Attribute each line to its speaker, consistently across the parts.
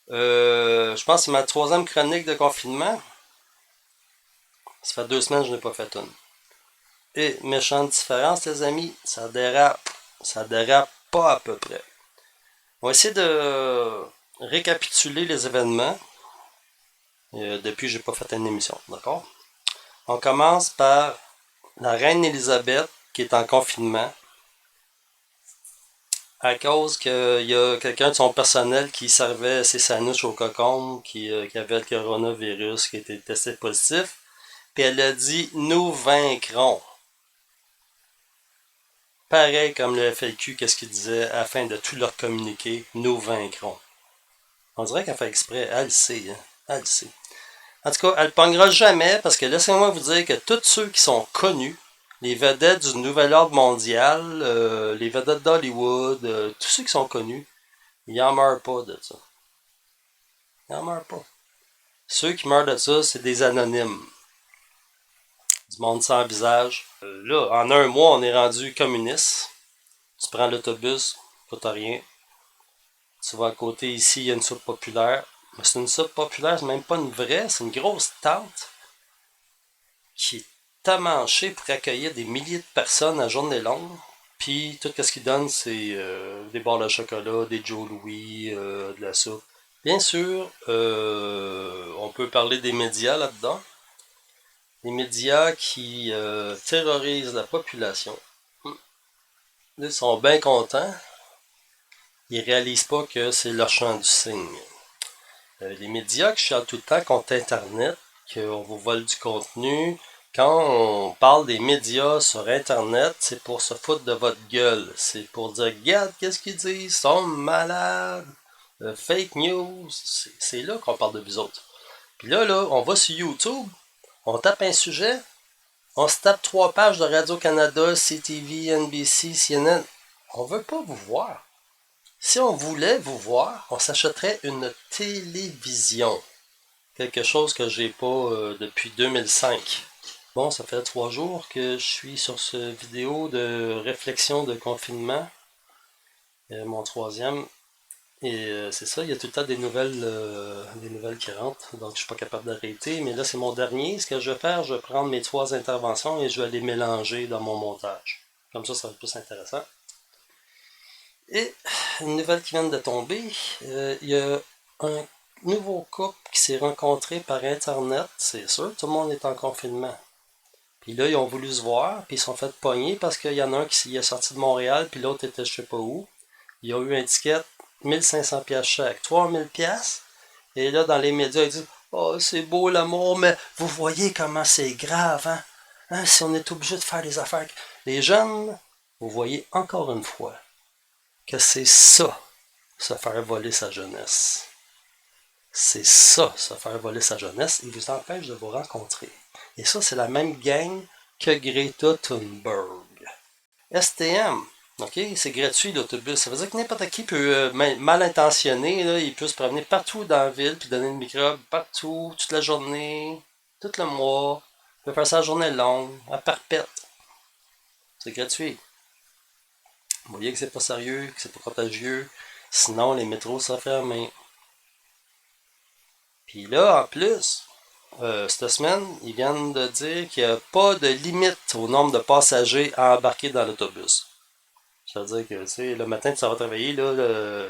Speaker 1: Je pense que c'est ma troisième chronique de confinement. Ça fait 2 semaines que je n'ai pas fait une. Et méchante différence, les amis, ça dérape. Ça dérape pas à peu près. On va essayer de récapituler les événements depuis que j'ai pas fait une émission, d'accord? On commence par la reine Elisabeth qui est en confinement à cause qu'il y a quelqu'un de son personnel qui servait ses sandwichs au cocon qui avait le coronavirus qui était testé positif. Puis elle a dit nous vaincrons. Pareil comme le FLQ, qu'est-ce qu'il disait afin de tout leur communiquer, nous vaincrons. On dirait qu'elle fait exprès, elle le sait, hein? Elle le sait. En tout cas, elle ne pognera jamais parce que laissez-moi vous dire que tous ceux qui sont connus, les vedettes du nouvel ordre mondial, les vedettes d'Hollywood, tous ceux qui sont connus, ils en meurent pas de ça. Ils en meurent pas. Ceux qui meurent de ça, c'est des anonymes. Du monde sans visage. Là, en un mois, on est rendu communiste. Tu prends l'autobus, coûte rien. Tu vas à côté ici, il y a une soupe populaire. Mais c'est une soupe populaire, c'est même pas une vraie, c'est une grosse tente qui est amanchée pour accueillir des milliers de personnes à journée longue. Puis tout ce qu'ils donnent, c'est des barres de chocolat, des Joe Louis, de la soupe. Bien sûr, on peut parler des médias là-dedans. Les médias qui terrorisent la population. Ils sont bien contents. Ils réalisent pas que c'est leur champ du cygne. Les médias qui chialent tout le temps contre Internet, qu'on vous vole du contenu. Quand on parle des médias sur Internet, c'est pour se foutre de votre gueule. C'est pour dire, regarde, qu'est-ce qu'ils disent, ils sont malades. Fake news. C'est là qu'on parle de vous autres. Puis là, on va sur YouTube, on tape un sujet, on se tape 3 pages de Radio-Canada, CTV, NBC, CNN. On veut pas vous voir. Si on voulait vous voir, on s'achèterait une télévision. Quelque chose que j'ai pas depuis 2005. Bon, ça fait 3 jours que je suis sur ce vidéo de réflexion de confinement, mon troisième. Et c'est ça, il y a tout le temps des nouvelles qui rentrent, donc je suis pas capable d'arrêter. Mais là, c'est mon dernier. Ce que je vais faire, je vais prendre mes 3 interventions et je vais les mélanger dans mon montage. Comme ça va être plus intéressant. Et une nouvelle qui vient de tomber, il y a un nouveau couple qui s'est rencontré par Internet, c'est sûr, tout le monde est en confinement. Puis là, ils ont voulu se voir, puis ils se sont fait pogner parce qu'il y en a un qui est sorti de Montréal, puis l'autre était je sais pas où. Ils ont eu un ticket 1500 pièces chaque, 3000 pièces. Et là, dans les médias, ils disent oh, c'est beau l'amour, mais vous voyez comment c'est grave, hein? Hein? Si on est obligé de faire des affaires. Les jeunes, vous voyez encore une fois que c'est ça, se faire voler sa jeunesse. C'est ça, se faire voler sa jeunesse. Il vous empêche de vous rencontrer. Et ça, c'est la même gang que Greta Thunberg. STM, ok, c'est gratuit l'autobus. Ça veut dire que n'importe qui peut, mal intentionné, là, il peut se promener partout dans la ville puis donner le microbe partout, toute la journée, tout le mois. Il peut faire ça à journée longue, à perpète. C'est gratuit. Vous voyez que c'est pas sérieux, que c'est pas contagieux. Sinon, les métros seraient fermés. Puis là, en plus, cette semaine, ils viennent de dire qu'il n'y a pas de limite au nombre de passagers à embarquer dans l'autobus. Ça veut dire que, tu sais, le matin, tu vas travailler, là,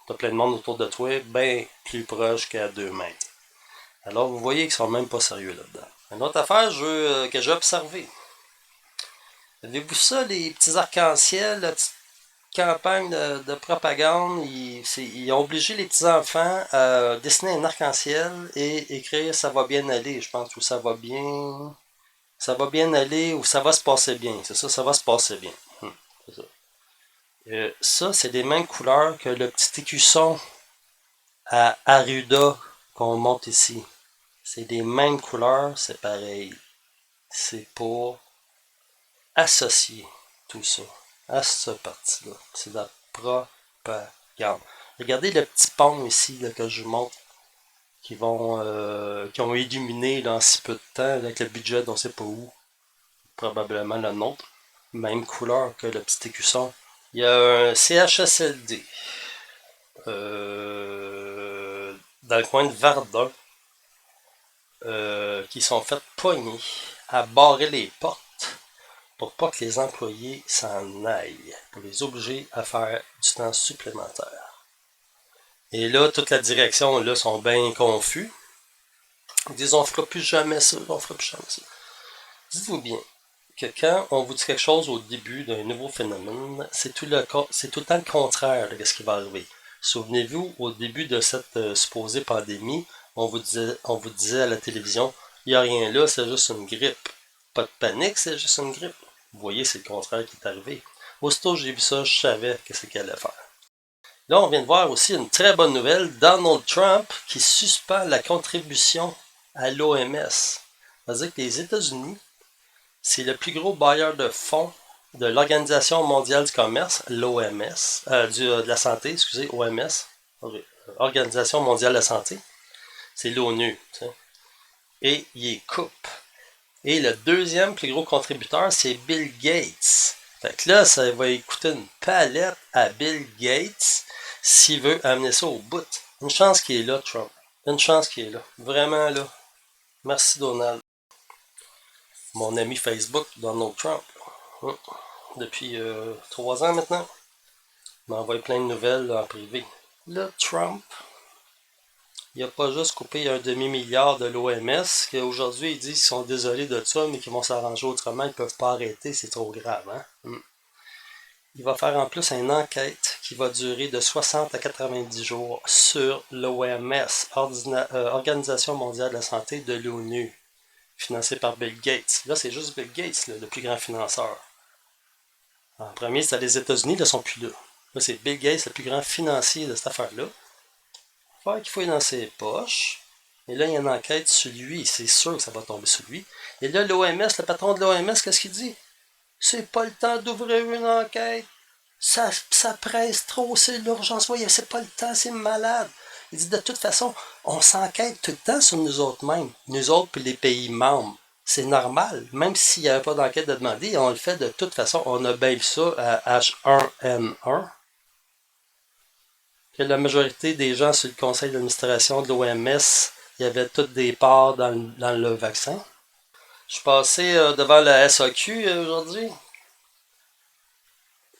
Speaker 1: t'as plein de monde autour de toi, bien plus proche qu'à 2 mètres. Alors, vous voyez qu'ils sont même pas sérieux là-dedans. Une autre affaire que j'ai observé. Avez-vous ça, les petits arcs-en-ciel, la petite campagne de propagande? Ils ont obligé les petits-enfants à dessiner un arc-en-ciel et écrire ça va bien aller, je pense, ou ça va bien aller, ou ça va se passer bien. C'est ça, ça va se passer bien. C'est ça. Ça, c'est les mêmes couleurs que le petit écusson à Aruda qu'on monte ici. C'est les mêmes couleurs, c'est pareil. C'est pour associer tout ça à ce parti-là. C'est de la propagande. Regardez le petit pont ici là, que je vous montre qui ont illuminé là, en si peu de temps avec le budget d'on sait pas où. Probablement le nôtre. Même couleur que le petit écusson. Il y a un CHSLD dans le coin de Verdun qui sont fait pogner à barrer les portes pour pas que les employés s'en aillent, pour les obliger à faire du temps supplémentaire. Et là, toute la direction, là, sont bien confus. Ils disent, on fera plus jamais ça, on fera plus jamais ça. Dites-vous bien que quand on vous dit quelque chose au début d'un nouveau phénomène, c'est tout le temps le contraire de ce qui va arriver. Souvenez-vous, au début de cette supposée pandémie, on vous disait à la télévision, il n'y a rien là, c'est juste une grippe. Pas de panique, c'est juste une grippe. Vous voyez, c'est le contraire qui est arrivé. Aussitôt j'ai vu ça, je savais ce qu'elle allait faire. Là, on vient de voir aussi une très bonne nouvelle, Donald Trump qui suspend la contribution à l'OMS. C'est-à-dire que les États-Unis, c'est le plus gros bailleur de fonds de l'Organisation mondiale du commerce, l'OMS, de la santé, excusez, OMS, Organisation mondiale de la santé, c'est l'ONU, et il est coupe. Et le deuxième plus gros contributeur, c'est Bill Gates. Fait que là, ça va coûter une palette à Bill Gates s'il veut amener ça au bout. Une chance qu'il est là, Trump. Une chance qu'il est là. Vraiment là. Merci, Donald. Mon ami Facebook, Donald Trump. Depuis 3 ans maintenant. Il m'envoie plein de nouvelles en privé. Là, Trump, il n'a pas juste coupé un demi-milliard de l'OMS, qu'aujourd'hui ils disent qu'ils sont désolés de ça, mais qu'ils vont s'arranger autrement, ils ne peuvent pas arrêter, c'est trop grave. Hein? Il va faire en plus une enquête qui va durer de 60 à 90 jours sur l'OMS, Organisation mondiale de la santé de l'ONU, financée par Bill Gates. Là, c'est juste Bill Gates, là, le plus grand financeur. En premier, c'était les États-Unis, ils ne sont plus là. Là, c'est Bill Gates, le plus grand financier de cette affaire-là. Faire qu'il fouille dans ses poches. Et là, il y a une enquête sur lui. C'est sûr que ça va tomber sur lui. Et là, l'OMS, le patron de l'OMS, qu'est-ce qu'il dit? C'est pas le temps d'ouvrir une enquête. Ça presse trop, c'est l'urgence. Voyez, c'est pas le temps, c'est malade. Il dit, de toute façon, on s'enquête tout le temps sur nous autres mêmes. Nous autres puis les pays membres. C'est normal. Même s'il n'y avait pas d'enquête de demander, on le fait de toute façon. On a bien vu ça à H1N1. Que la majorité des gens sur le conseil d'administration de l'OMS, il y avait toutes des parts dans le vaccin. Je suis passé devant la SAQ aujourd'hui.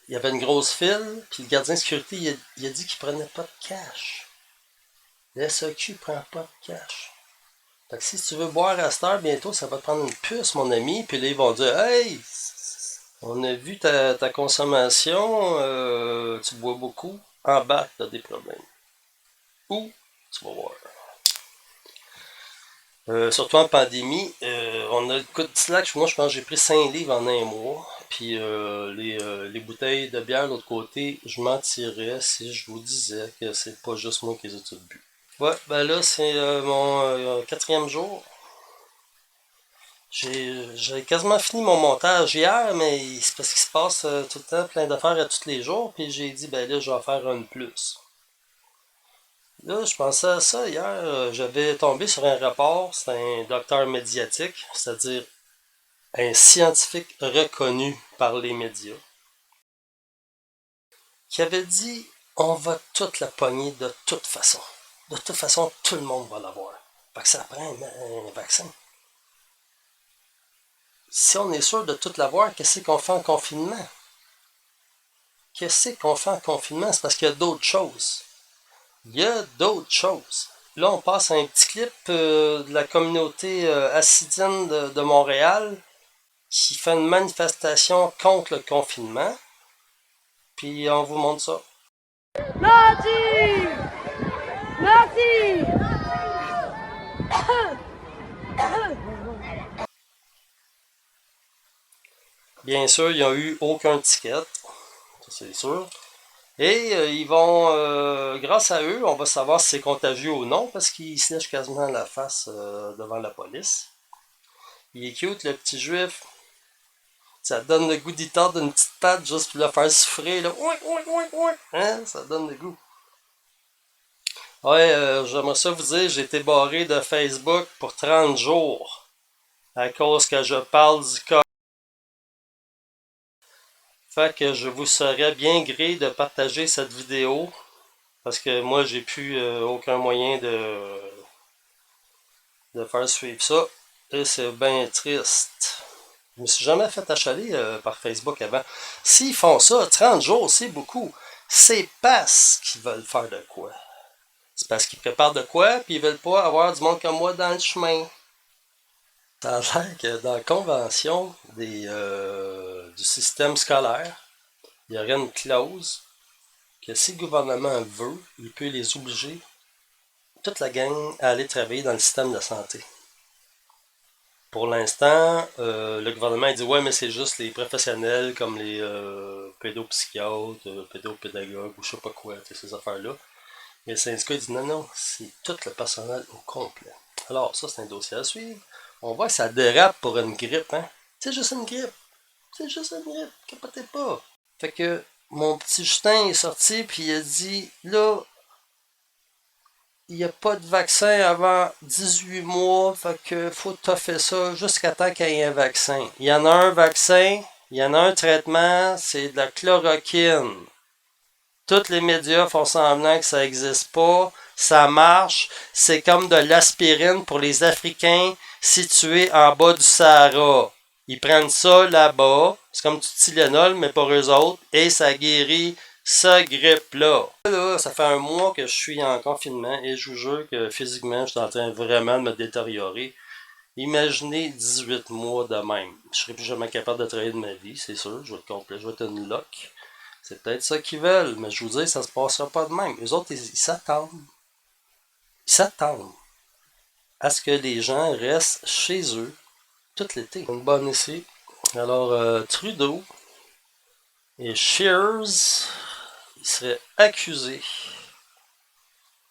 Speaker 1: Il y avait une grosse file, puis le gardien de sécurité, il a dit qu'il prenait pas de cash. La SAQ prend pas de cash. Fait que si tu veux boire à cette heure, bientôt, ça va te prendre une puce, mon ami, puis là, ils vont dire, hey, on a vu ta consommation, tu bois beaucoup, embarque, t'as des problèmes. Ou, tu vas voir. Surtout en pandémie, on a le coup de slack. Moi, je pense que j'ai pris 5 livres en un mois. Puis les bouteilles de bière de l'autre côté, je mentirais si je vous disais que c'est pas juste moi qui les ai toutes bu. Ouais, ben là, c'est mon 4e jour. J'ai quasiment fini mon montage hier, mais c'est parce qu'il se passe tout le temps plein d'affaires à tous les jours. Puis j'ai dit, ben là, je vais en faire un de plus. Là, je pensais à ça hier. J'avais tombé sur un rapport. C'est un docteur médiatique, c'est-à-dire un scientifique reconnu par les médias, qui avait dit on va toute la pogner de toute façon. De toute façon, tout le monde va l'avoir. Fait que ça prend un vaccin. Si on est sûr de tout l'avoir, qu'est-ce qu'on fait en confinement? Qu'est-ce qu'on fait en confinement? C'est parce qu'il y a d'autres choses. Il y a d'autres choses. Là, on passe à un petit clip de la communauté assidienne de Montréal qui fait une manifestation contre le confinement. Puis on vous montre ça.
Speaker 2: Marty! Marty!
Speaker 1: Bien sûr, il n'y a eu aucun ticket. Ça, c'est sûr. Et ils vont, grâce à eux, on va savoir si c'est contagieux ou non, parce qu'ils se lèchent quasiment la face devant la police. Il est cute, le petit juif. Ça donne le goût d'y tordre d'une petite patte juste pour le faire souffrir. Là. Hein? Ça donne le goût. Ouais, j'aimerais ça vous dire, j'ai été barré de Facebook pour 30 jours. À cause que je parle du cas. Fait que je vous serais bien gré de partager cette vidéo Parce que moi, j'ai plus aucun moyen de faire suivre ça. Et c'est bien triste. Je me suis jamais fait achaler par Facebook avant. S'ils font ça, 30 jours, c'est beaucoup. C'est parce qu'ils veulent faire de quoi. C'est parce qu'ils préparent de quoi, puis ils veulent pas avoir du monde comme moi dans le chemin. Ça a l'air que dans la convention du système scolaire, il y aurait une clause que si le gouvernement veut, il peut les obliger, toute la gang, à aller travailler dans le système de santé. Pour l'instant, le gouvernement dit ouais, mais c'est juste les professionnels comme les pédopsychiatres, pédopédagogues ou je sais pas quoi, ces affaires-là. Mais le syndicat dit non, non, c'est tout le personnel au complet. Alors, ça, c'est un dossier à suivre. On voit que ça dérape pour une grippe, hein. C'est juste une grippe. C'est juste une grippe. Capotez pas. Fait que mon petit Justin est sorti, puis il a dit là, il n'y a pas de vaccin avant 18 mois, fait que faut toffer ça jusqu'à temps qu'il y ait un vaccin. Il y en a un vaccin, il y en a un traitement, c'est de la chloroquine. Tous les médias font semblant que ça n'existe pas, ça marche, c'est comme de l'aspirine pour les Africains situés en bas du Sahara. Ils prennent ça là-bas, c'est comme du Tylenol, mais pour eux autres, et ça guérit cette grippe-là. Là, ça fait un mois que je suis en confinement et je vous jure que physiquement, je suis en train vraiment de me détériorer. Imaginez 18 mois de même. Je serai plus jamais capable de travailler de ma vie, c'est sûr, je vais être complet, je vais être une loque. C'est peut-être ça qu'ils veulent, mais je vous dis, ça se passera pas de même. Les autres, ils s'attendent. Ils s'attendent à ce que les gens restent chez eux tout l'été. Une bonne ici. Alors, Trudeau et Shears, ils seraient accusés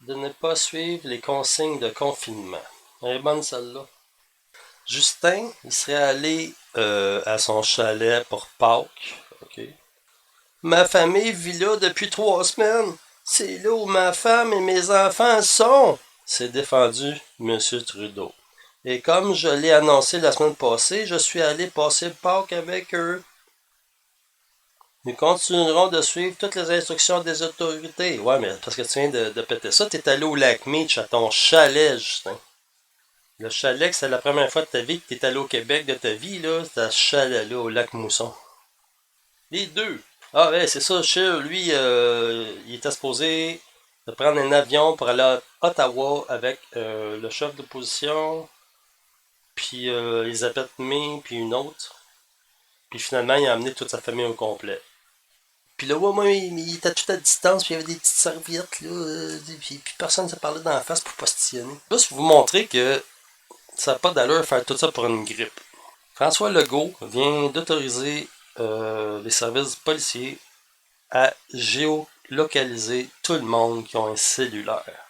Speaker 1: de ne pas suivre les consignes de confinement. Elle est bonne celle-là. Justin, il serait allé à son chalet pour Pâques. OK. Ma famille vit là depuis 3 semaines. C'est là où ma femme et mes enfants sont, s'est défendu M. Trudeau. Et comme je l'ai annoncé la semaine passée, je suis allé passer le Pâques avec eux. Nous continuerons de suivre toutes les instructions des autorités. Ouais, mais parce que tu viens de péter ça, t'es allé au lac Meach à ton chalet, Justin. Le chalet, c'est la première fois de ta vie que t'es allé au Québec de ta vie, là. C'est à ce chalet-là, au lac Mousson. Les deux. Ah ouais, c'est ça, Scheer, lui, il était supposé de prendre un avion pour aller à Ottawa avec le chef d'opposition, puis Elisabeth May, puis une autre. Puis finalement, il a amené toute sa famille au complet. Puis là, ouais, moi, il était tout à distance, puis il y avait des petites serviettes, là, puis personne ne se parlait dans la face pour postillonner. Juste pour vous montrer que ça n'a pas d'allure de faire tout ça pour une grippe. François Legault vient d'autoriser les services policiers à géolocaliser tout le monde qui a un cellulaire.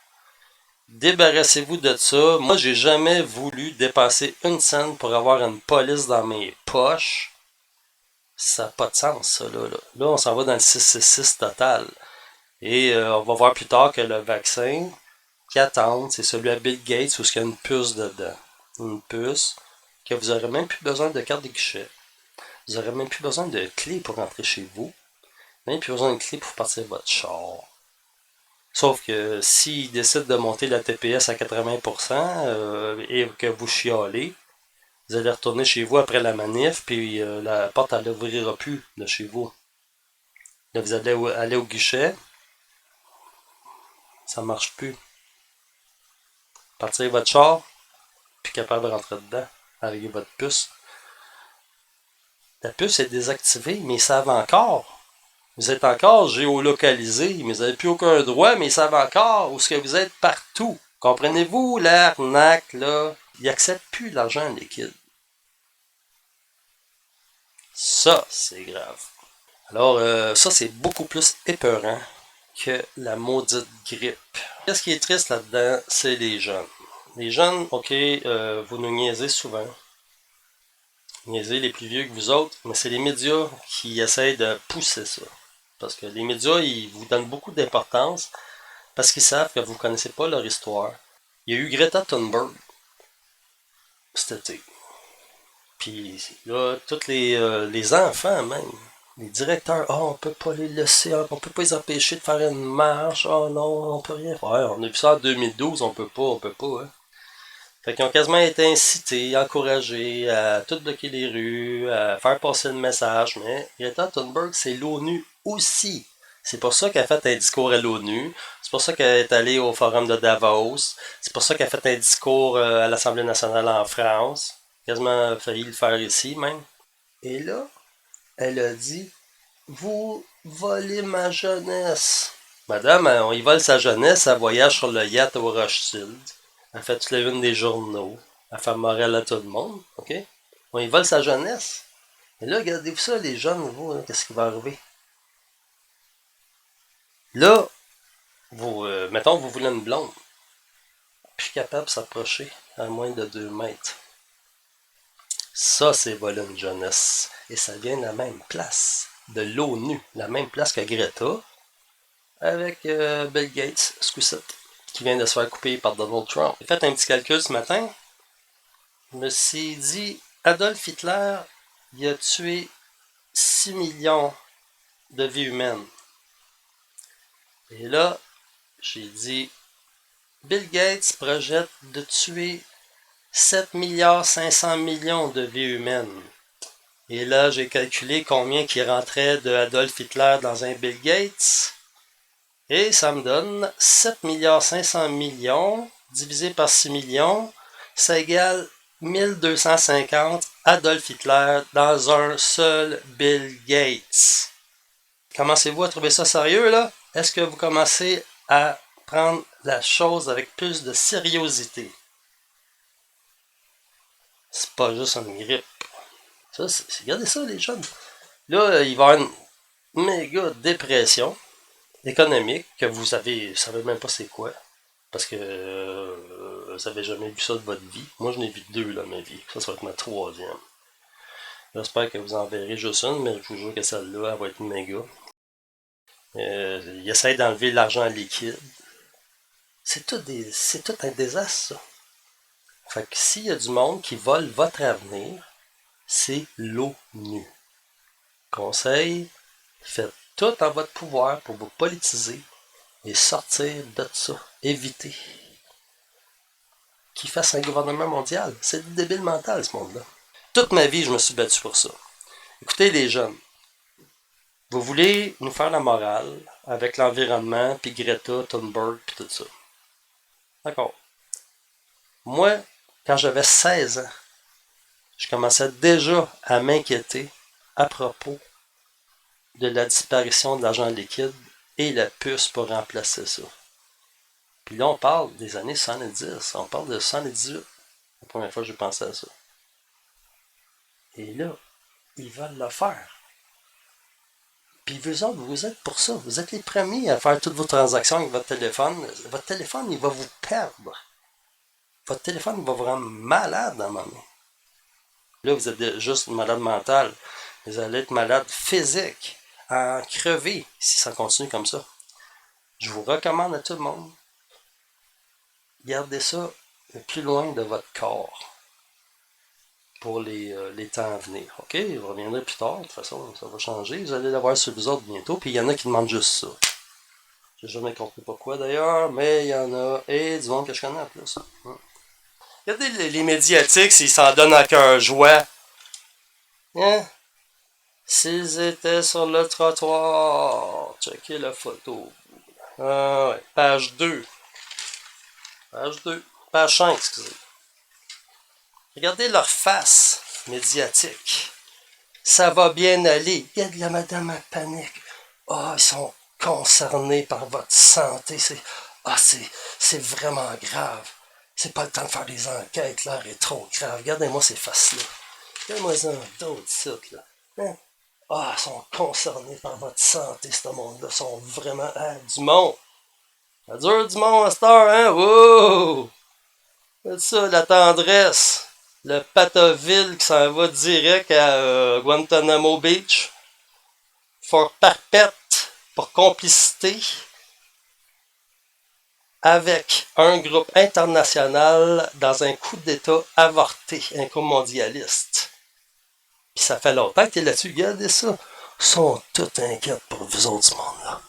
Speaker 1: Débarrassez-vous de ça. Moi, j'ai jamais voulu dépasser une scène pour avoir une police dans mes poches. Ça n'a pas de sens, ça, là. Là, on s'en va dans le 666 total. Et on va voir plus tard que le vaccin qui attend, c'est celui à Bill Gates où il y a une puce dedans. Une puce que vous n'aurez même plus besoin de carte de guichet. Vous n'aurez même plus besoin de clé pour rentrer chez vous. Même plus besoin de clé pour partir votre char. Sauf que s'il décide de monter la TPS à 80% et que vous chialez, vous allez retourner chez vous après la manif, puis la porte elle n'ouvrira plus de chez vous. Là, vous allez aller au guichet, ça marche plus. Partir votre char, plus capable de rentrer dedans avec votre puce. La puce est désactivée, mais ils savent encore. Vous êtes encore géolocalisé, mais vous n'avez plus aucun droit, mais ils savent encore où est-ce que vous êtes partout. Comprenez-vous l'arnaque, là? Ils n'acceptent plus l'argent liquide. Ça, c'est grave. Alors, ça, c'est beaucoup plus épeurant que la maudite grippe. Qu'est-ce qui est triste là-dedans? C'est les jeunes. Les jeunes, ok, vous nous niaisez souvent. Niaisez les plus vieux que vous autres, mais c'est les médias qui essayent de pousser ça. Parce que les médias, ils vous donnent beaucoup d'importance parce qu'ils savent que vous ne connaissez pas leur histoire. Il y a eu Greta Thunberg cet été. Puis là, tous les enfants même Les directeurs, on peut pas les laisser, on peut pas les empêcher de faire une marche, oh non, on peut rien faire. On a vu ça en 2012, on peut pas, hein. Fait qu'ils ont quasiment été incités, encouragés à tout bloquer les rues, à faire passer le message, mais Greta Thunberg, c'est l'ONU aussi. C'est pour ça qu'elle a fait un discours à l'ONU, c'est pour ça qu'elle est allée au forum de Davos, c'est pour ça qu'elle a fait un discours à l'Assemblée nationale en France, quasiment failli le faire ici même. Et là, elle a dit, vous volez ma jeunesse. Madame, on y vole sa jeunesse, elle voyage sur le yacht au Rothschild. Elle fait toute la une des journaux. Elle fait morale à tout le monde. OK? On y vole sa jeunesse. Et là, regardez-vous ça, les jeunes, vous, hein, qu'est-ce qui va arriver? Là, vous, mettons, vous voulez une blonde. Plus capable de s'approcher à moins de 2 mètres. Ça, c'est voler une jeunesse. Et ça vient de la même place. De l'ONU. La même place que Greta. Avec Bill Gates, ce qui vient de se faire couper par Donald Trump. J'ai fait un petit calcul ce matin. Je me suis dit, Adolf Hitler, il a tué 6 millions de vies humaines. Et là, j'ai dit, Bill Gates projette de tuer 7 milliards 500 millions de vies humaines. Et là, j'ai calculé combien qui rentrait de Adolf Hitler dans un Bill Gates. Et ça me donne 7 milliards 500 millions divisé par 6 millions. Ça égale 1250 Adolf Hitler dans un seul Bill Gates. Commencez-vous à trouver ça sérieux, là? Est-ce que vous commencez à prendre la chose avec plus de sériosité? C'est pas juste une grippe. Ça, regardez ça, les jeunes. Là, il va y avoir une méga dépression économique que vous savez même pas c'est quoi. Parce que vous avez jamais vu ça de votre vie. Moi, j'en ai vu 2 dans ma vie. Ça va être ma 3e. J'espère que vous en verrez juste une, mais je vous jure que celle-là, elle va être méga. Il essaie d'enlever l'argent liquide. C'est tout un désastre, ça. Fait que s'il y a du monde qui vole votre avenir, c'est l'ONU. Conseil, faites tout en votre pouvoir pour vous politiser et sortir de ça. Éviter qu'il fasse un gouvernement mondial. C'est du débile mental, ce monde-là. Toute ma vie, je me suis battu pour ça. Écoutez, les jeunes, vous voulez nous faire la morale avec l'environnement, puis Greta Thunberg, puis tout ça. D'accord. Moi, quand j'avais 16 ans, je commençais déjà à m'inquiéter à propos de la disparition de l'argent liquide et la puce pour remplacer ça. Puis là, on parle des années 70, on parle de 78. La première fois que j'ai pensé à ça. Et là, ils veulent le faire. Puis vous autres, vous êtes pour ça. Vous êtes les premiers à faire toutes vos transactions avec votre téléphone. Votre téléphone, il va vous perdre. Votre téléphone va vous rendre malade dans ma main. Là, vous êtes juste malade mental. Vous allez être malade physique, en crever, si ça continue comme ça. Je vous recommande à tout le monde, gardez ça le plus loin de votre corps pour les temps à venir. OK? Je reviendrai plus tard. De toute façon, ça va changer. Vous allez l'avoir sur vous autres bientôt. Puis il y en a qui demandent juste ça. J'ai jamais compris pourquoi d'ailleurs, mais il y en a. Et du monde que je connais en plus. Regardez les médiatiques, s'ils s'en donnent à cœur joie. Hein? S'ils étaient sur le trottoir. Checkez la photo. Ah ouais. Page 2. Page 2. Page 5, excusez. Regardez leur face médiatique. Ça va bien aller. Il y a de la madame à panique. Ah, ils sont concernés par votre santé. C'est vraiment grave. C'est pas le temps de faire des enquêtes. L'heure est trop grave. Regardez-moi ces faces-là. Regardez-moi d'autres sites, là. Hein? Ah, ils sont concernés par votre santé, ce monde-là. Ils sont vraiment... Ah, du monde. Ça dure du monde à cette heure, hein? Wow! C'est ça, la tendresse. Le Patoville qui s'en va direct à Guantanamo Beach. For perpète, pour complicité avec un groupe international dans un coup d'État avorté, un coup mondialiste. Puis ça fait longtemps que t'es là-dessus, regardez ça. sont tous inquiets pour vous autres, ce monde-là.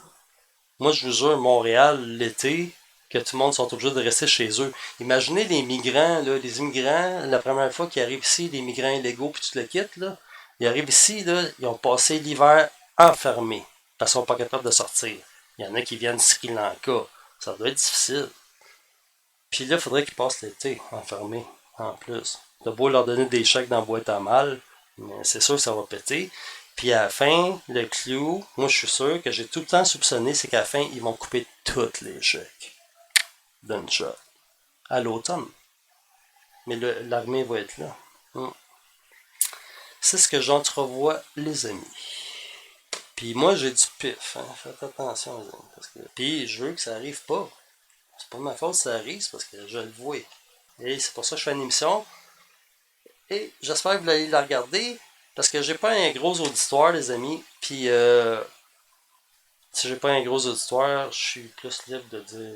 Speaker 1: Moi, je vous jure, Montréal, l'été, que tout le monde sont obligés de rester chez eux. Imaginez les migrants, là, les immigrants, la première fois qu'ils arrivent ici, les migrants illégaux, puis tout le kit, là, ils arrivent ici, là, ils ont passé l'hiver enfermés, parce qu'ils sont pas capables de sortir. Il y en a qui viennent du Sri Lanka. Ça doit être difficile. Puis là, il faudrait qu'ils passent l'été enfermés, en plus. T'as beau leur donner des chèques dans la boîte à mal, mais c'est sûr que ça va péter. Puis à la fin, le clou, moi je suis sûr que j'ai tout le temps soupçonné, c'est qu'à la fin, ils vont couper tous les chèques d'une shot. À l'automne. Mais l'armée va être là. C'est ce que j'entrevois, les amis. Puis moi, j'ai du pif. Hein. Faites attention, les amis. Parce que... Puis je veux que ça arrive pas. C'est pas ma faute si ça arrive, c'est parce que je le vois. Et c'est pour ça que je fais une émission. Et j'espère que vous allez la regarder. Parce que j'ai pas un gros auditoire, les amis. Puis si j'ai pas un gros auditoire, je suis plus libre de dire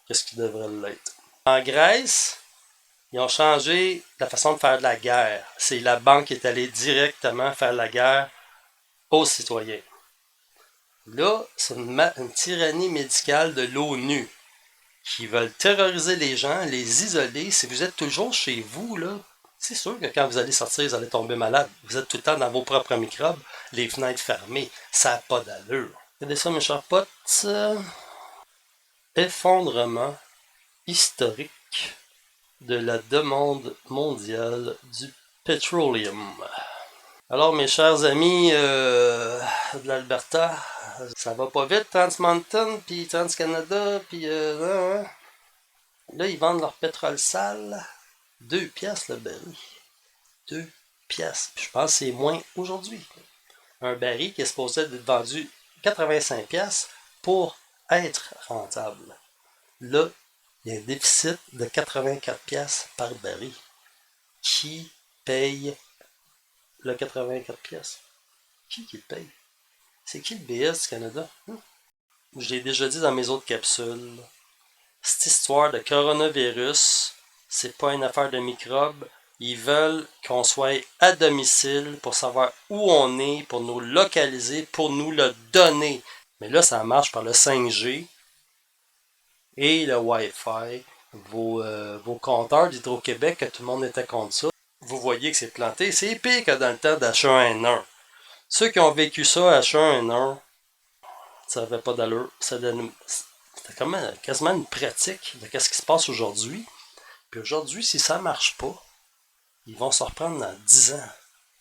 Speaker 1: qu'est-ce qui devrait l'être. En Grèce, ils ont changé la façon de faire de la guerre. C'est la banque qui est allée directement faire la guerre aux citoyens. Là, c'est une tyrannie médicale de l'ONU qui veulent terroriser les gens, les isoler. Si vous êtes toujours chez vous, là, c'est sûr que quand vous allez sortir, vous allez tomber malade. Vous êtes tout le temps dans vos propres microbes, les fenêtres fermées. Ça n'a pas d'allure. Regardez ça, mes chers potes. Effondrement historique de la demande mondiale du pétroleum. Alors, mes chers amis de l'Alberta, ça va pas vite, Trans Mountain, puis Trans Canada, puis là, ils vendent leur pétrole sale 2 piastres le baril. 2 piastres. Puis je pense que c'est moins aujourd'hui. Un baril qui est supposé être vendu 85 piastres pour être rentable. Là, il y a un déficit de 84 piastres par baril. Qui paye le 84 piastres? Qui le paye? C'est qui le BS du Canada? Je l'ai déjà dit dans mes autres capsules. Cette histoire de coronavirus, c'est pas une affaire de microbes. Ils veulent qu'on soit à domicile pour savoir où on est, pour nous localiser, pour nous le donner. Mais là, ça marche par le 5G et le Wi-Fi. Vos compteurs d'Hydro-Québec, que tout le monde était contre ça, vous voyez que c'est planté. C'est pire que dans le temps d'H1N1. Ceux qui ont vécu ça H1N1, ça n'avait pas d'allure. C'était quasiment une pratique de ce qui se passe aujourd'hui. Puis aujourd'hui, si ça marche pas, ils vont se reprendre dans 10 ans.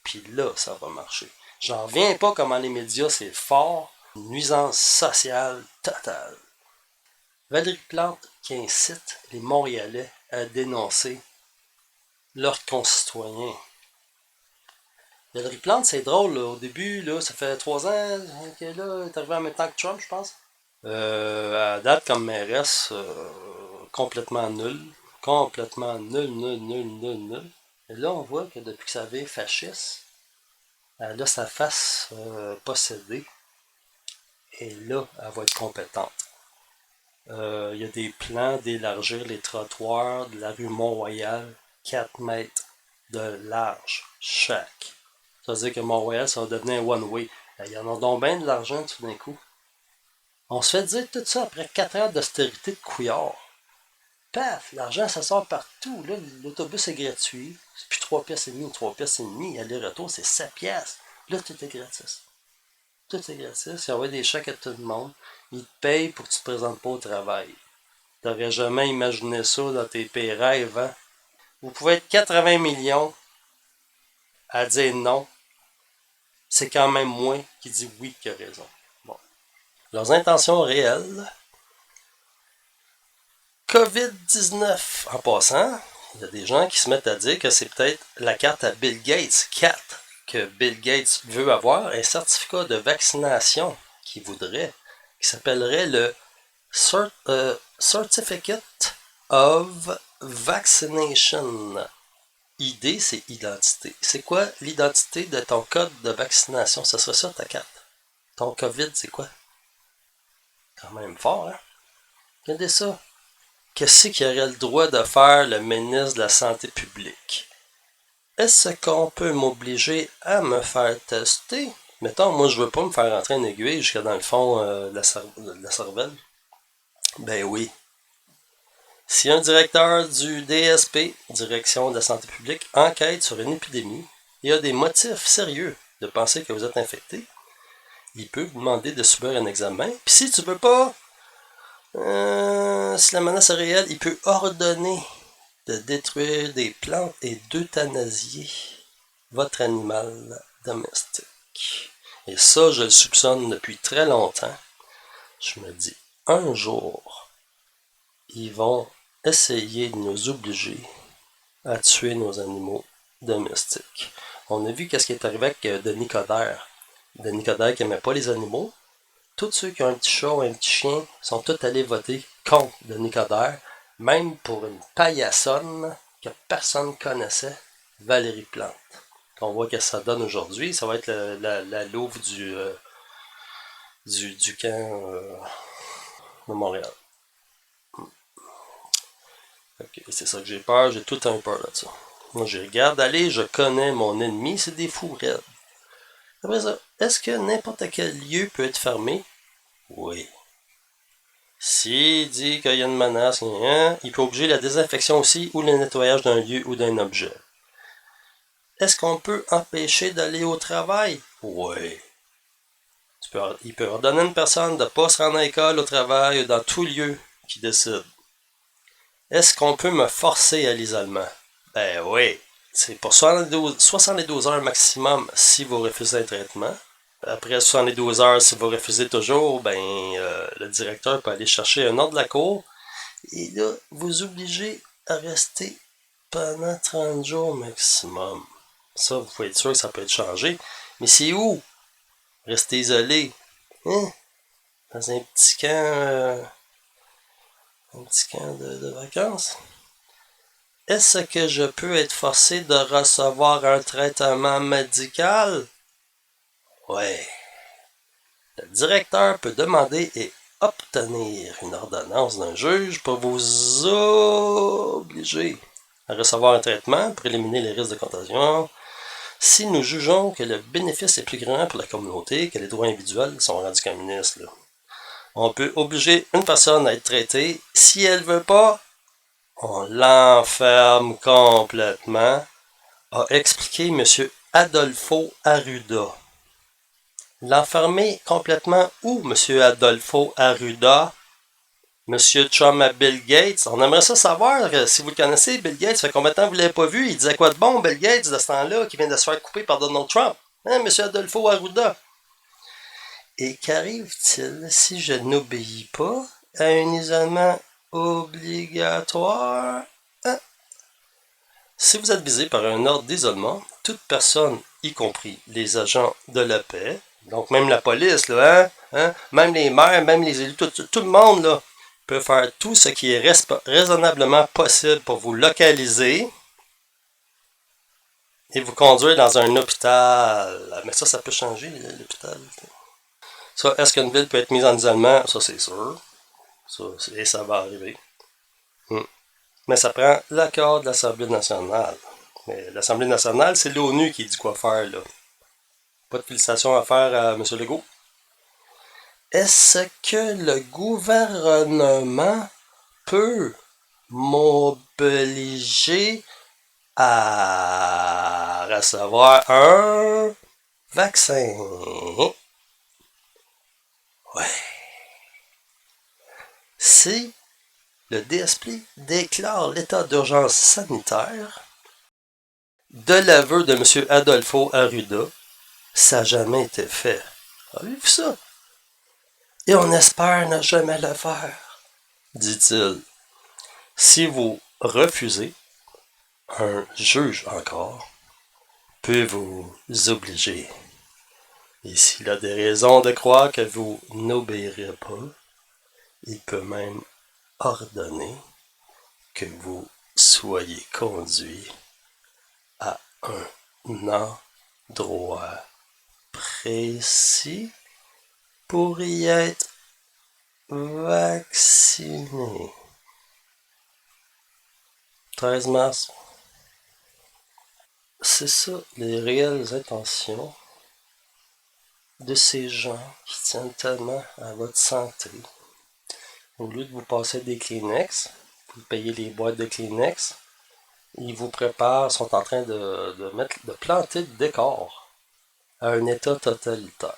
Speaker 1: Puis là, ça va marcher. J'en reviens pas comment les médias, c'est fort. Une nuisance sociale totale. Valérie Plante qui incite les Montréalais à dénoncer leurs concitoyens. Valérie Plante, c'est drôle, là. Au début, là, ça fait 3 ans qu'elle est arrivée en même temps que Trump, je pense. À date, comme mairesse, complètement nulle. Complètement nul. Et là, on voit que depuis que ça avait fasciste, elle a sa face possédée. Et là, elle va être compétente. Il y a des plans d'élargir les trottoirs de la rue Mont-Royal 4 mètres de large chaque. Ça veut dire que Mont-Royal, ça va devenir un one-way. Il y en a donc bien de l'argent tout d'un coup. On se fait dire tout ça après 4 ans d'austérité de couillard. Paf! L'argent, ça sort partout. Là, l'autobus est gratuit. C'est plus 3 piastres et demi ou 3 piastres et demi. Aller-retour, c'est 7 piastres. Là, tout est gratis. Tout est gratis. Ils envoient des chèques à tout le monde. Ils te payent pour que tu te présentes pas au travail. T'aurais jamais imaginé ça dans tes pires rêves, hein? Vous pouvez être 80 millions à dire non. C'est quand même moi qui dis oui qui a raison. Bon. Leurs intentions réelles. COVID-19. En passant, il y a des gens qui se mettent à dire que c'est peut-être la carte à Bill Gates. 4. Que Bill Gates veut avoir un certificat de vaccination qu'il voudrait, qui s'appellerait le Certificate of Vaccination. ID, c'est identité. C'est quoi l'identité de ton code de vaccination? Ce serait ça ta carte. Ton COVID, c'est quoi? Quand même fort, hein? Regardez ça. Qu'est-ce qu'il aurait le droit de faire le ministre de la Santé publique? est-ce qu'on peut m'obliger à me faire tester? Mettons, moi, je veux pas me faire rentrer une aiguille jusqu'à dans le fond de la cervelle. Ben oui. Si un directeur du DSP, Direction de la santé publique, enquête sur une épidémie et a des motifs sérieux de penser que vous êtes infecté, il peut vous demander de subir un examen. Puis si tu veux pas, si la menace est réelle, il peut ordonner de détruire des plantes et d'euthanasier votre animal domestique. Et ça, je le soupçonne depuis très longtemps. Je me dis, un jour, ils vont essayer de nous obliger à tuer nos animaux domestiques. On a vu qu'est-ce qui est arrivé avec Denis Coderre. Denis Coderre qui n'aimait pas les animaux. Tous ceux qui ont un petit chat ou un petit chien sont tous allés voter contre Denis Coderre, même pour une paillassonne que personne connaissait, Valérie Plante. On voit que ça donne aujourd'hui. Ça va être la louve du camp de Montréal. Okay, c'est ça que j'ai peur. J'ai tout le temps peur de ça. Moi, je regarde aller, je connais mon ennemi, c'est des fous raides. Après ça, est-ce que n'importe quel lieu peut être fermé? Oui. S'il dit qu'il y a une menace, il peut obliger la désinfection aussi ou le nettoyage d'un lieu ou d'un objet. Est-ce qu'on peut empêcher d'aller au travail? Oui. Il peut ordonner à une personne de ne pas se rendre à l'école, au travail ou dans tout lieu qui décide. Est-ce qu'on peut me forcer à l'isolement? Ben oui. C'est pour 72 heures maximum si vous refusez un traitement. Après 72 heures, si vous refusez toujours, ben le directeur peut aller chercher un ordre de la cour. Et là, vous obligez à rester pendant 30 jours maximum. Ça, vous pouvez être sûr que ça peut être changé. Mais c'est où? Rester isolé. Hein? Dans un petit camp de vacances. Est-ce que je peux être forcé de recevoir un traitement médical? Ouais. Le directeur peut demander et obtenir une ordonnance d'un juge pour vous obliger à recevoir un traitement pour éliminer les risques de contagion. Si nous jugeons que le bénéfice est plus grand pour la communauté que les droits individuels sont rendus communistes, là. On peut obliger une personne à être traitée. Si elle veut pas, on l'enferme complètement, a expliqué M. Adolfo Arruda. L'enfermer complètement où, M. Adolfo Arruda? M. Trump à Bill Gates? On aimerait ça savoir, si vous le connaissez, Bill Gates, ça fait combien de temps vous ne l'avez pas vu? Il disait quoi de bon, Bill Gates, de ce temps-là, qui vient de se faire couper par Donald Trump? Hein, M. Adolfo Arruda? Et qu'arrive-t-il si je n'obéis pas à un isolement obligatoire? Hein? Si vous êtes visé par un ordre d'isolement, toute personne, y compris les agents de la paix, donc même la police, là, même les maires, même les élus, tout le monde là, peut faire tout ce qui est raisonnablement possible pour vous localiser et vous conduire dans un hôpital. Mais ça peut changer, l'hôpital. Ça, est-ce qu'une ville peut être mise en isolement? Ça, c'est sûr. Ça va arriver. Mais ça prend l'accord de l'Assemblée nationale. Mais l'Assemblée nationale, c'est l'ONU qui dit quoi faire, là. Pas de félicitations à faire à M. Legault. Est-ce que le gouvernement peut m'obliger à recevoir un vaccin? Ouais. Si le DSP déclare l'état d'urgence sanitaire, de l'aveu de M. Adolfo Arruda, ça n'a jamais été fait. Avez-vous vu ça? Et on espère ne jamais le faire, dit-il. Si vous refusez, un juge encore peut vous obliger. Et s'il a des raisons de croire que vous n'obéirez pas, il peut même ordonner que vous soyez conduit à un endroit précis pour y être vacciné. 13 mars. c'est ça, les réelles intentions de ces gens qui tiennent tellement à votre santé. Au lieu de vous passer des Kleenex, vous payez les boîtes de Kleenex, ils vous préparent, sont en train de planter le décor à un état totalitaire.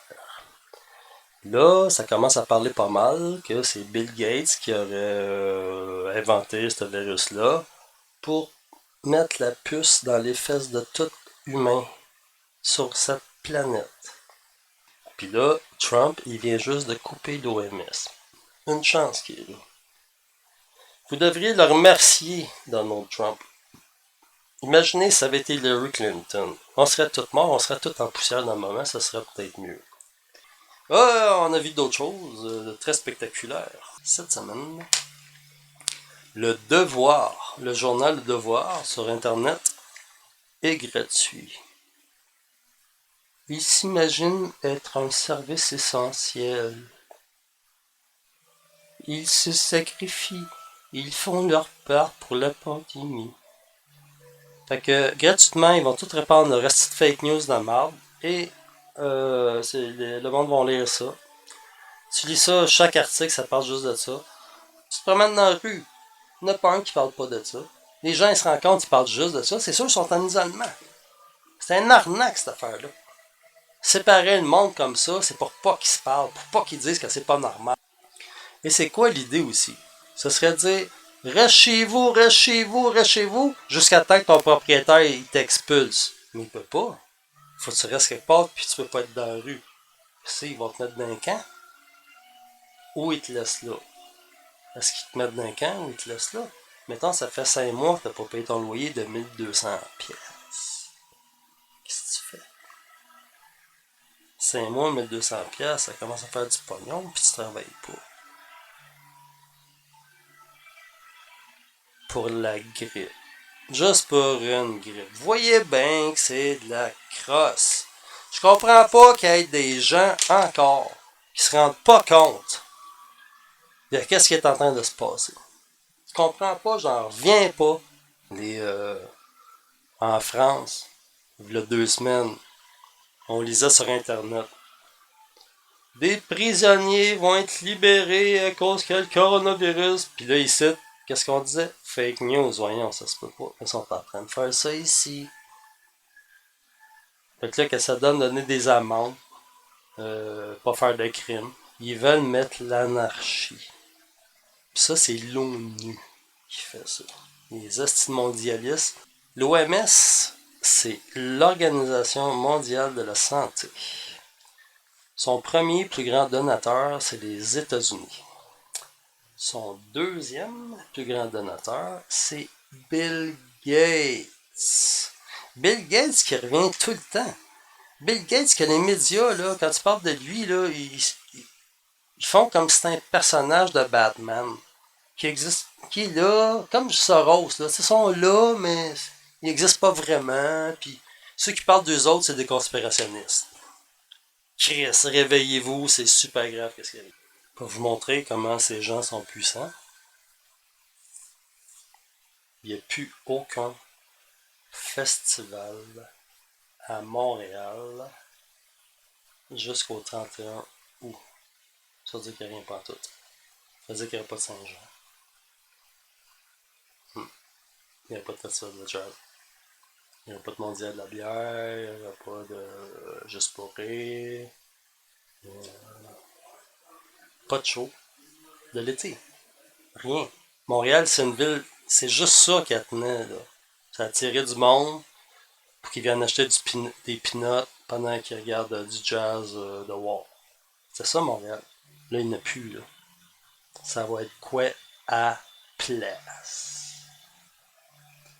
Speaker 1: Là, ça commence à parler pas mal que c'est Bill Gates qui aurait inventé ce virus-là pour mettre la puce dans les fesses de tout humain sur cette planète. Puis là, Trump, il vient juste de couper l'OMS. Une chance qu'il est là. Vous devriez le remercier, Donald Trump. Imaginez si ça avait été Hillary Clinton. On serait tous morts, on serait tous en poussière dans le moment, ça serait peut-être mieux. On a vu d'autres choses très spectaculaires. Cette semaine, Le Devoir, le journal Le Devoir sur Internet est gratuit. Ils s'imaginent être un service essentiel. Ils se sacrifient. Ils font leur part pour la pandémie. Fait que gratuitement, ils vont tout répandre le reste de fake news dans la marde. Et le monde va lire ça. Tu lis ça, chaque article, ça parle juste de ça. Tu te promènes dans la rue, il n'y en a pas un qui parle pas de ça. Les gens, ils se rendent compte, ils parlent juste de ça. C'est sûr, ils sont en isolement. C'est un arnaque, cette affaire-là. Séparer le monde comme ça, c'est pour pas qu'ils se parlent, pour pas qu'ils disent que c'est pas normal. Et c'est quoi l'idée aussi? Ce serait de dire, reste chez vous, reste chez vous, reste chez vous, jusqu'à temps que ton propriétaire il t'expulse. Mais il peut pas. Faut que tu restes quelque part, puis tu peux pas être dans la rue. Puis ça, ils vont te mettre dans un camp. Ou ils te laissent là. Est-ce qu'ils te mettent dans un camp ou ils te laissent là? Mettons, ça fait 5 mois que t'as pas payé ton loyer de 1200 pièces. Qu'est-ce que tu fais? 5 mois, 1200 pièces, ça commence à faire du pognon, puis tu travailles pas. Pour la grippe. Juste pour une grippe. Vous voyez bien que c'est de la crosse. Je comprends pas qu'il y ait des gens encore qui se rendent pas compte de qu'est-ce qui est en train de se passer. Je comprends pas, j'en reviens pas. En France, il y a 2 semaines, on lisait sur Internet. Des prisonniers vont être libérés à cause qu'il y a le coronavirus. Puis là, ici, qu'est-ce qu'on disait? Fake news, voyons, ça se peut pas. Ils sont en train de faire ça ici. Fait que là, que ça donne donner des amendes, pas faire de crime. Ils veulent mettre l'anarchie. Puis ça, c'est l'ONU qui fait ça. Les hosties mondialistes. L'OMS, c'est l'Organisation mondiale de la santé. Son premier plus grand donateur, c'est les États-Unis. Son deuxième plus grand donateur, c'est Bill Gates. Bill Gates qui revient tout le temps. Bill Gates, que les médias, là, quand tu parles de lui, là, ils font comme si c'était un personnage de Batman. Qui existe, qui est là, comme Soros, là. Ils sont là, mais ils n'existent pas vraiment. Puis ceux qui parlent d'eux autres, c'est des conspirationnistes. Chris, réveillez-vous, c'est super grave qu'est-ce qu'il y a. Pour vous montrer comment ces gens sont puissants, il n'y a plus aucun festival à Montréal jusqu'au 31 août. Ça veut dire qu'il n'y a rien pas tout. Ça veut dire qu'il n'y a pas de Saint-Jean. Il n'y a pas de festival de jazz. Il n'y a pas de mondial de la bière. Il n'y a pas de juste pour rire. Pas de show. De l'été. Rien. Montréal, c'est une ville, c'est juste ça qui attenait, là. Ça attirait du monde pour qu'ils viennent acheter des peanuts pendant qu'ils regardent du jazz de Wall. C'est ça, Montréal. Là, il n'y en a plus, là. Ça va être quoi à place?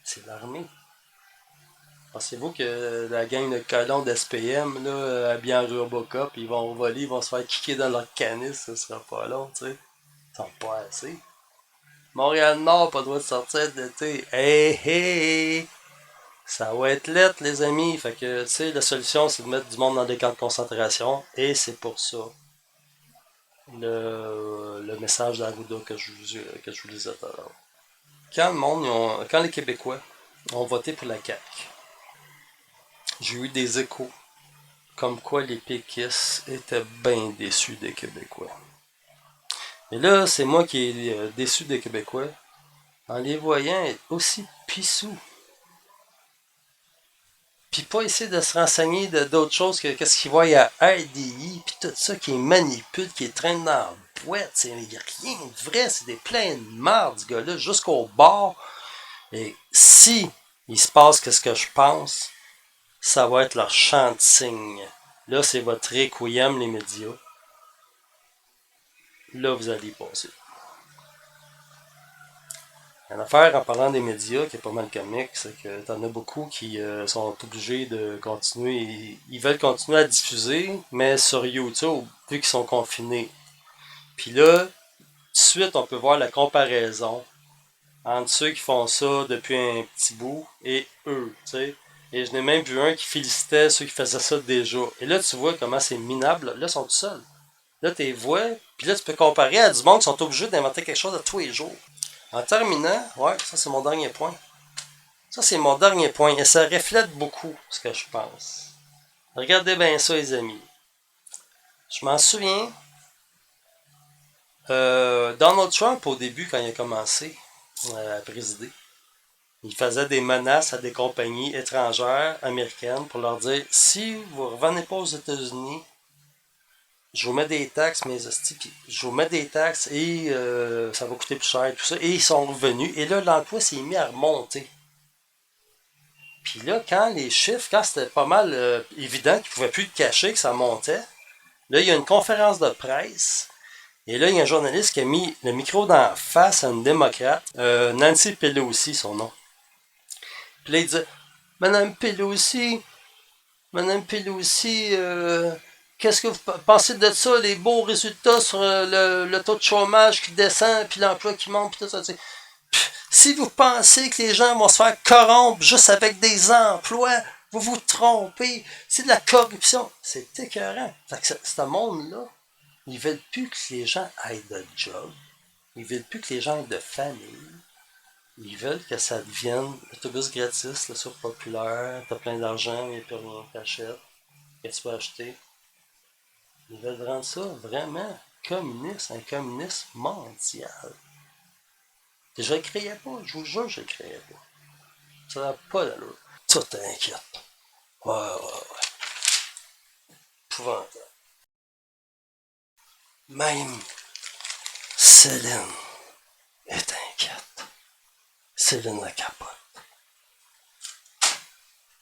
Speaker 1: C'est l'armée. Pensez-vous que la gang de colons d'SPM, là, habillés en Robocop, ils vont voler, ils vont se faire kicker dans leur canis, ça sera pas long, tu sais. Ils sont pas assez. Montréal-Nord, pas le droit de sortir de l'été. Hey, hey! Ça va être lettre, les amis. Fait que, tu sais, la solution, c'est de mettre du monde dans des camps de concentration. Et c'est pour ça. Le message d'Arruda que je vous lisais tout à l'heure. Quand les Québécois ont voté pour la CAQ, J'ai eu des échos comme quoi les péquistes étaient bien déçus des Québécois. Et là, c'est moi qui est déçu des Québécois en les voyant être aussi pissous. Puis pas essayer de se renseigner de d'autres choses que qu'est-ce qu'ils voient à RDI, puis tout ça qui est manipule, qui est traîne dans la boîte. C'est rien de vrai, c'est des pleins de marde, ce gars-là, jusqu'au bord. Et si il se passe ce que je pense, ça va être leur chant de signe. Là, c'est votre requiem, les médias. Là, vous allez y passer. Une affaire en parlant des médias qui est pas mal comique, c'est que t'en as beaucoup qui sont obligés de continuer. Ils veulent continuer à diffuser, mais sur YouTube, vu qu'ils sont confinés. Puis là, tout de suite, on peut voir la comparaison entre ceux qui font ça depuis un petit bout et eux, tu sais. Et je n'ai même vu un qui félicitait ceux qui faisaient ça déjà. Et là, tu vois comment c'est minable. Là, ils sont tout seuls. Là, tu les vois, puis là, tu peux comparer à du monde qui sont obligés d'inventer quelque chose à tous les jours. En terminant, ouais, ça c'est mon dernier point. Ça c'est mon dernier point, et ça reflète beaucoup ce que je pense. Regardez bien ça, les amis. Je m'en souviens, Donald Trump, au début, quand il a commencé à présider, il faisait des menaces à des compagnies étrangères américaines pour leur dire si vous ne revenez pas aux États-Unis, je vous mets des taxes, mes hosties, je vous mets des taxes et ça va coûter plus cher et tout ça. Et ils sont revenus. Et là, l'emploi s'est mis à remonter. Puis là, quand c'était pas mal évident qu'ils ne pouvaient plus le cacher, que ça montait, là, il y a une conférence de presse. Et là, il y a un journaliste qui a mis le micro dans la face à une démocrate, Nancy Pelosi, son nom. Puis là, il dit Madame Pelosi, qu'est-ce que vous pensez de ça, les beaux résultats sur le taux de chômage qui descend, puis l'emploi qui monte, puis tout ça. Si vous pensez que les gens vont se faire corrompre juste avec des emplois, vous vous trompez. C'est de la corruption. C'est écœurant. Fait que ce monde-là, ils veulent plus que les gens aient de job. Ils veulent plus que les gens aient de famille. Ils veulent que ça devienne l'autobus gratis, le surpopulaire, t'as plein d'argent, il n'y a plus rien que t'achètes, que tu peux acheter. Ils veulent rendre ça vraiment communiste, un communisme mondial. Et je ne le créais pas, je vous jure, je ne le créais pas. Ça n'a pas d'allure. Ça t'inquiète. Ouais. Épouvantable. Même Céline est inquiète. Céline la capote.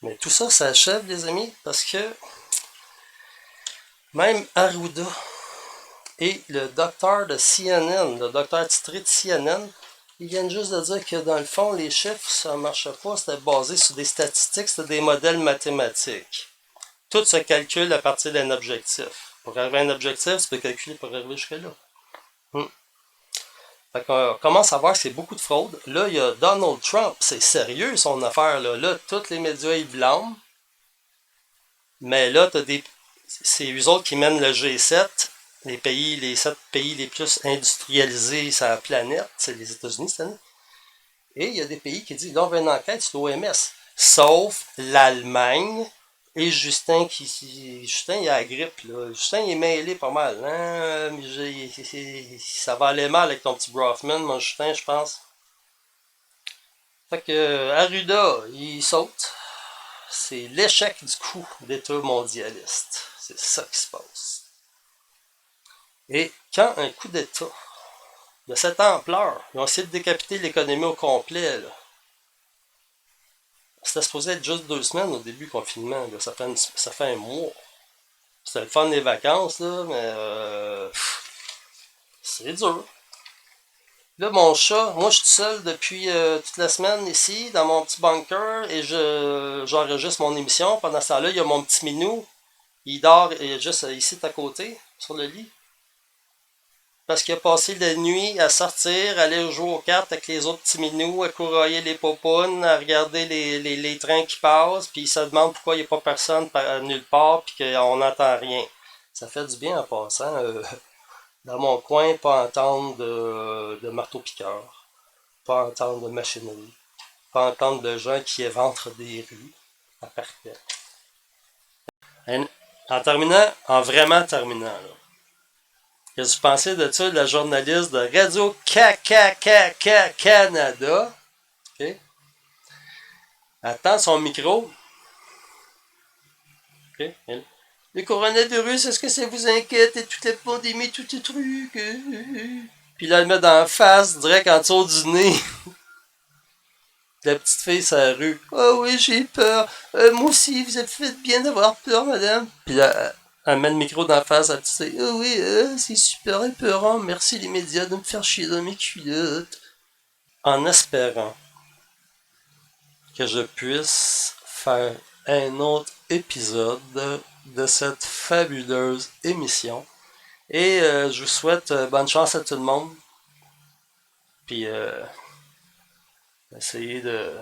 Speaker 1: Mais tout ça s'achève, les amis, parce que même Arruda et le docteur de CNN, le docteur titré de CNN, ils viennent juste de dire que dans le fond, les chiffres, ça ne marchait pas, c'était basé sur des statistiques, c'était des modèles mathématiques. Tout se calcule à partir d'un objectif. Pour arriver à un objectif, tu peux calculer pour arriver jusque-là. Fait qu'on commence à voir que c'est beaucoup de fraude. Là, il y a Donald Trump, c'est sérieux son affaire. Là, tous les médias, ils blâment. Mais là, c'est eux autres qui mènent le G7, les 7 pays les plus industrialisés sur la planète, c'est les États-Unis cette année. Et il y a des pays qui disent, là, on veut une enquête sur l'OMS. Sauf l'Allemagne et Justin, Justin, il a la grippe, là. Justin, il est mêlé pas mal, hein? Ça va aller mal avec ton petit Brofman, mon Justin, je pense. Fait que, Arruda, il saute. C'est l'échec du coup d'État mondialiste. C'est ça qui se passe. Et quand un coup d'État de cette ampleur, ils ont essayé de décapiter l'économie au complet, là. C'était supposé être juste 2 semaines au début du confinement. Là. Ça fait un mois. C'était le fun des vacances, là, mais c'est dur. Là, mon chat, moi je suis seul depuis toute la semaine ici, dans mon petit bunker, et j'enregistre mon émission. Pendant ce temps-là, il y a mon petit minou. Il dort juste ici à côté, sur le lit. Parce qu'il a passé la nuit à sortir, à aller jouer aux cartes avec les autres petits minous, à courroyer les popounes, à regarder les trains qui passent, puis il se demande pourquoi il n'y a pas personne nulle part, puis qu'on n'entend rien. Ça fait du bien en passant. Dans mon coin, pas entendre de marteau-piqueur, pas entendre de machinerie, pas entendre de gens qui éventrent des rues à parfait. En terminant, en vraiment terminant, là. Qu'est-ce que tu pensais de ça, la journaliste de Radio Canada? OK? Elle tend son micro. OK? Le coronavirus, est-ce que ça vous inquiète? Et toute la pandémie, tout les trucs. Puis là, elle le met dans la face, direct en dessous du nez. La petite fille sur la rue. Oh oui, j'ai peur. Moi aussi, vous avez fait bien d'avoir peur, madame. Puis là, elle met le micro dans la face, elle dit oh oui, c'est super épeurant. Merci les médias de me faire chier dans mes culottes. En espérant que je puisse faire un autre épisode de cette fabuleuse émission. Et je vous souhaite bonne chance à tout le monde. Puis essayez de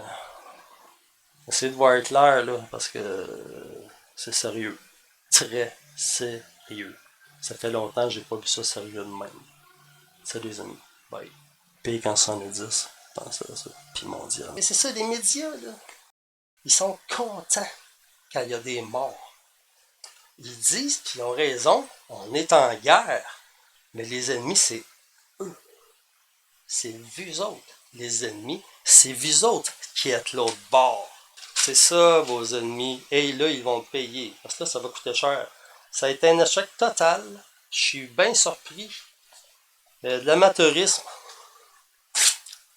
Speaker 1: voir clair là, parce que c'est sérieux. Très sérieux. Ça fait longtemps que j'ai pas vu ça sérieux de même. Salut les amis. Bye. Pire qu'en 70. Pensez à ça. Puis mondial. Mais c'est ça, les médias, là. Ils sont contents quand il y a des morts. Ils disent qu'ils ont raison, on est en guerre. Mais les ennemis, c'est eux. C'est vous autres. Les ennemis, c'est vous autres qui êtes l'autre bord. C'est ça, vos ennemis. Et là, ils vont payer. Parce que là, ça va coûter cher. Ça a été un échec total. Je suis bien surpris de l'amateurisme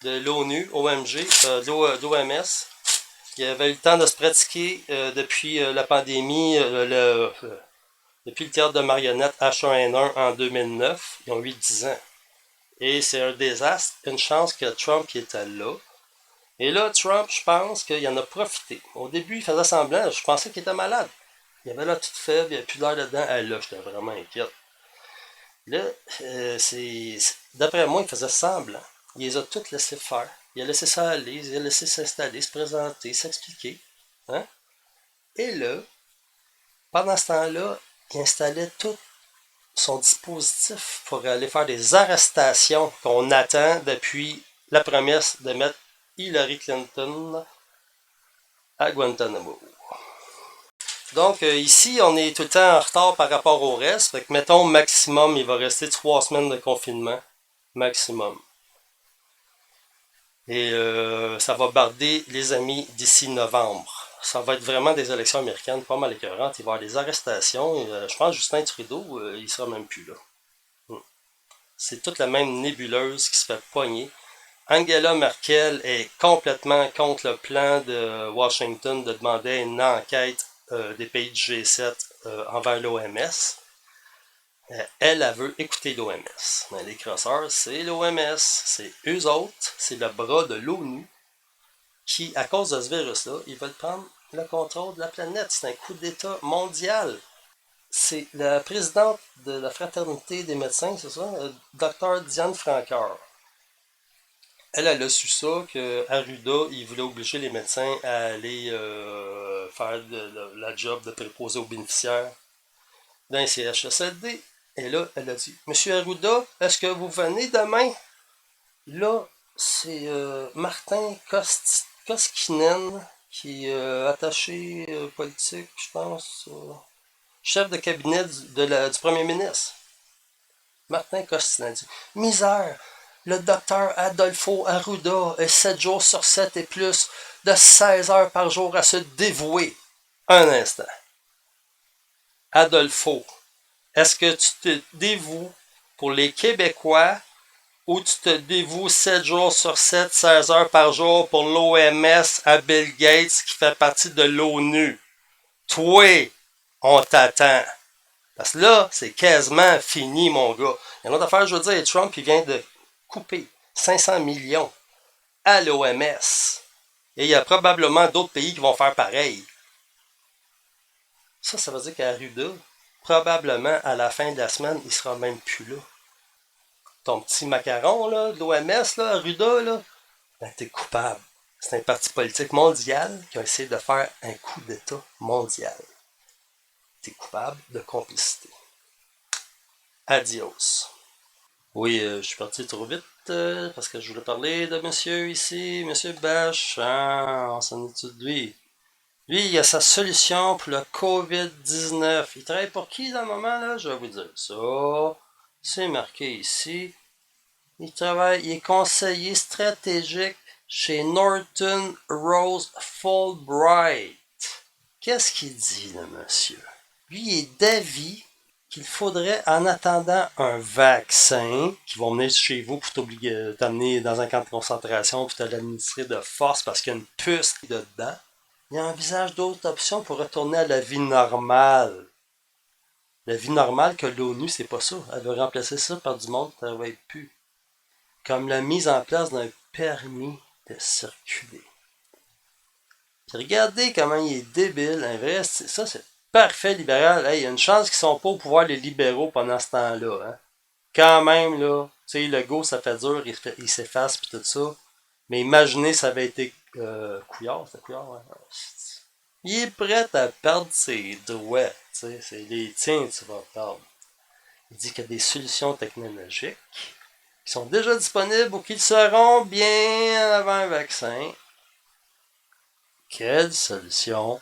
Speaker 1: de l'ONU, OMG, d'OMS. Il avait eu le temps de se pratiquer depuis la pandémie, depuis le théâtre de marionnettes H1N1 en 2009. Ils ont 8-10 ans. Et c'est un désastre. Une chance que Trump était là. Et là, Trump, je pense qu'il en a profité. Au début, il faisait semblant. Je pensais qu'il était malade. Il avait l'air tout faible, il n'y avait plus d'air dedans. Là, j'étais vraiment inquiète. Là, d'après moi, il faisait semblant. Il les a toutes laissés faire. Il a laissé ça aller, il a laissé s'installer, se présenter, s'expliquer. Hein? Et là, pendant ce temps-là, il installait tout son dispositif pour aller faire des arrestations qu'on attend depuis la promesse de mettre Hillary Clinton à Guantanamo. Donc ici, on est tout le temps en retard par rapport au reste. Fait que mettons maximum, il va rester 3 semaines de confinement. Maximum. Et ça va barder les amis d'ici novembre. Ça va être vraiment des élections américaines pas mal écœurantes. Il va y avoir des arrestations. Et, je pense que Justin Trudeau, il sera même plus là. C'est toute la même nébuleuse qui se fait pogner. Angela Merkel est complètement contre le plan de Washington de demander une enquête des pays du G7 envers l'OMS. Elle veut écouter l'OMS. Mais les crosseurs, c'est l'OMS. C'est eux autres, c'est le bras de l'ONU qui, à cause de ce virus-là, ils veulent prendre le contrôle de la planète. C'est un coup d'État mondial. C'est la présidente de la fraternité des médecins, c'est ça, Dr. Diane Francoeur. Elle a su ça, que Arruda, il voulait obliger les médecins à aller faire la job de préposé aux bénéficiaires d'un CHSLD. Et là, elle a dit, Monsieur Arruda, est-ce que vous venez demain? Là, c'est Martin Koskinen, qui est attaché politique, je pense, chef de cabinet du premier ministre. Martin Koskinen dit, misère, le docteur Adolfo Arruda est 7 jours sur 7 et plus de 16 heures par jour à se dévouer. Un instant. Adolfo, est-ce que tu te dévoues pour les Québécois ou tu te dévoues 7 jours sur 7, 16 heures par jour pour l'OMS à Bill Gates qui fait partie de l'ONU? Toi, on t'attend. Parce que là, c'est quasiment fini, mon gars. Il y a une autre affaire, je veux dire, Trump, il vient de couper 500 millions à l'OMS. Et il y a probablement d'autres pays qui vont faire pareil. Ça veut dire qu'Arruda, probablement, à la fin de la semaine, il sera même plus là. Ton petit macaron, là, de l'OMS, là, Arruda, là, ben, t'es coupable. C'est un parti politique mondial qui a essayé de faire un coup d'État mondial. T'es coupable de complicité. Adios. Oui, je suis parti trop vite parce que je voulais parler de monsieur ici, monsieur Bach. Ah, on s'en est de lui. Lui, il a sa solution pour le COVID-19. Il travaille pour qui dans le moment, là? Je vais vous dire ça. C'est marqué ici. Il est conseiller stratégique chez Norton Rose Fulbright. Qu'est-ce qu'il dit, le monsieur? Lui, il est d'avis qu'il faudrait, en attendant un vaccin, qui va venir chez vous pour t'amener dans un camp de concentration pour te l'administrer de force parce qu'il y a une puce dedans, il envisage d'autres options pour retourner à la vie normale. La vie normale que l'ONU, c'est pas ça. Elle veut remplacer ça par du monde qui ne travaille plus. Comme la mise en place d'un permis de circuler. Puis regardez comment il est débile, un vrai, ça c'est parfait libéral. Hey, il y a une chance qu'ils sont pas au pouvoir les libéraux pendant ce temps-là. Hein. Quand même, là, tu sais, le go, ça fait dur, il s'efface puis tout ça. Mais imaginez ça avait été Couillard, c'était Couillard, ouais. Il est prêt à perdre ses droits, tu sais, c'est les tiens tu vas perdre. Il dit qu'il y a des solutions technologiques qui sont déjà disponibles ou qui le seront bien avant un vaccin. Quelle solution?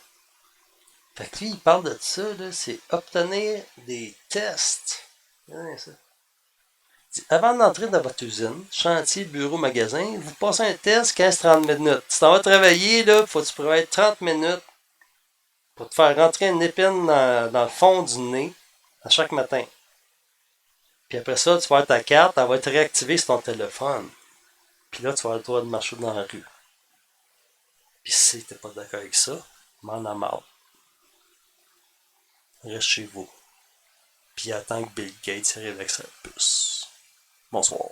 Speaker 1: Fait que lui, il parle de ça, là, c'est obtenir des tests. Ça. Avant d'entrer dans votre usine, chantier, bureau, magasin, vous passez un test 15-30 minutes. Si t'en vas travailler, là, faut que tu prévois 30 minutes pour te faire rentrer une épine dans le fond du nez à chaque matin. Puis après ça, tu vas avoir ta carte, elle va être réactivée sur ton téléphone. Puis là, tu vas avoir le droit de marcher dans la rue. Puis si t'es pas d'accord avec ça, m'en a marre. Reste chez vous. Puis attends que Bill Gates arrive avec sa puce. Bonsoir.